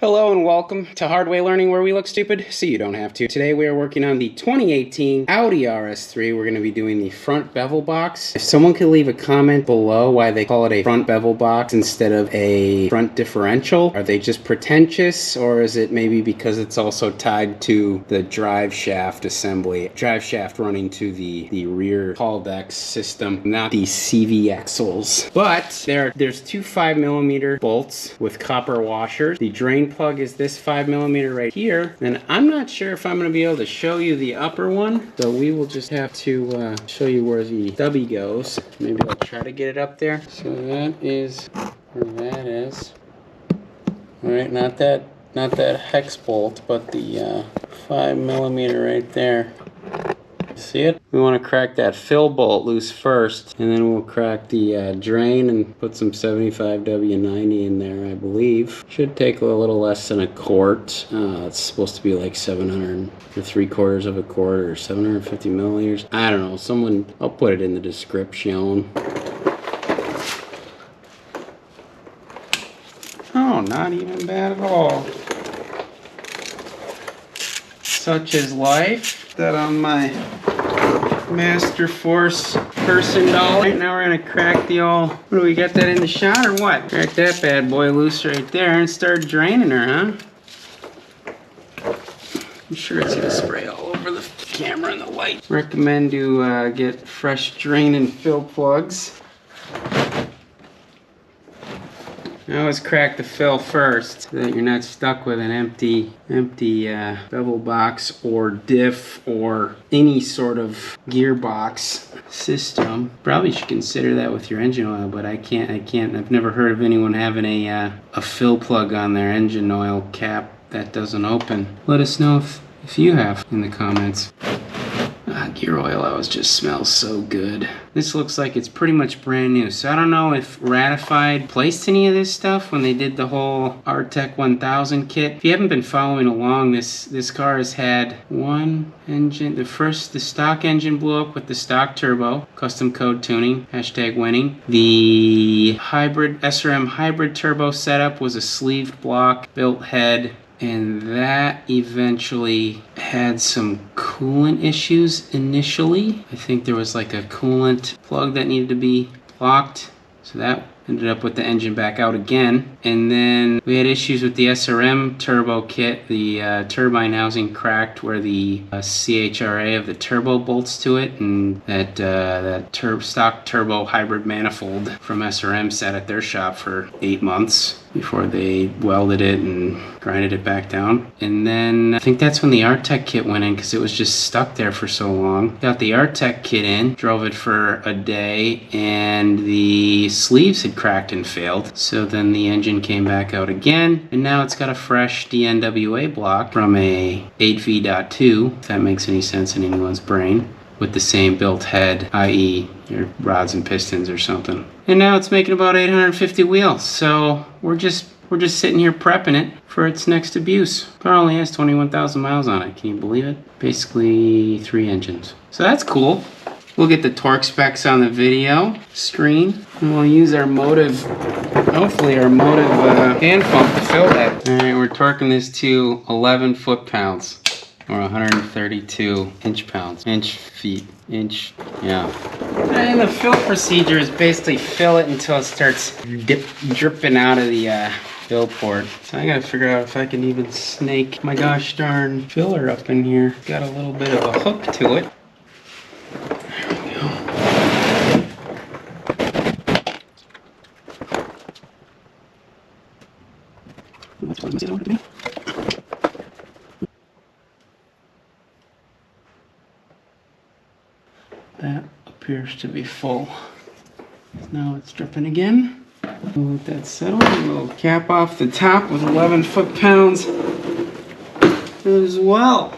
Hello and welcome to Hard Way Learning, where we look stupid so you don't have to. Today we are working on the 2018 Audi RS3. We're going to be doing the front bevel box. If someone could leave a comment below why they call it a front bevel box instead of a front differential. Are they just pretentious, or is it maybe because it's also tied to the drive shaft assembly? Drive shaft running to the rear Haldex system, not the CV axles. But there's two 5mm bolts with copper washers. The drain plug is this 5mm right here, and I'm not sure if I'm going to be able to show you the upper one, so we will just have to show you where the stubby goes. Maybe I'll try to get it up there. So that is where that is. All right, not that hex bolt, but the 5mm right there. See it? We want to crack that fill bolt loose first, and then we'll crack the drain and put some 75W90 in there, I believe. Should take a little less than a quart. It's supposed to be like 700 or 3/4 of a quart or 750 milliliters. I don't know. I'll put it in the description. Oh, not even bad at all. Such is life. That on my Master Force person doll. Right now we're gonna crack the old, what do we got that in the shot or what? Crack that bad boy loose right there and start draining her, huh? I'm sure it's gonna spray all over the camera and the light. Recommend to get fresh drain and fill plugs. I always crack the fill first so that you're not stuck with an empty bevel box or diff or any sort of gearbox system. Probably should consider that with your engine oil, but I can't. I've never heard of anyone having a fill plug on their engine oil cap that doesn't open. Let us know if you have in the comments. Gear oil always just smells so good. This looks like it's pretty much brand new. So I don't know if Ratified placed any of this stuff when they did the whole Alltrack 1000 kit. If you haven't been following along, this car has had one engine. The stock engine blew up with the stock turbo, custom code tuning, #winning. The hybrid SRM hybrid turbo setup was a sleeved block, built head, and that eventually had some coolant issues initially. I think there was like a coolant plug that needed to be blocked, so that ended up with the engine back out again. And then we had issues with the SRM turbo kit. The turbine housing cracked where the CHRA of the turbo bolts to it, and that stock turbo hybrid manifold from SRM sat at their shop for 8 months before they welded it and grinded it back down. And then I think that's when the Alltrack kit went in, because it was just stuck there for so long. Got the Alltrack kit in, drove it for a day, and the sleeves had cracked and failed. So then the engine came back out again, and now it's got a fresh DNWA block from a 8V.2, if that makes any sense in anyone's brain, with the same built head, i.e. your rods and pistons or something. And now it's making about 850 wheels, so we're just sitting here prepping it for its next abuse. Car only has 21,000 miles on it, can you believe it? Basically 3 engines. So that's cool. We'll get the torque specs on the video screen, and we'll use our motive, hopefully our motive hand pump to fill that. All right, we're torquing this to 11 foot-pounds, or 132 inch-feet. Yeah. And the fill procedure is basically fill it until it starts dripping out of the fill port. So I gotta figure out if I can even snake my gosh darn filler up in here. Got a little bit of a hook to it. That appears to be full. Now it's dripping again. We'll let that settle. We'll cap off the top with 11 foot-pounds as well.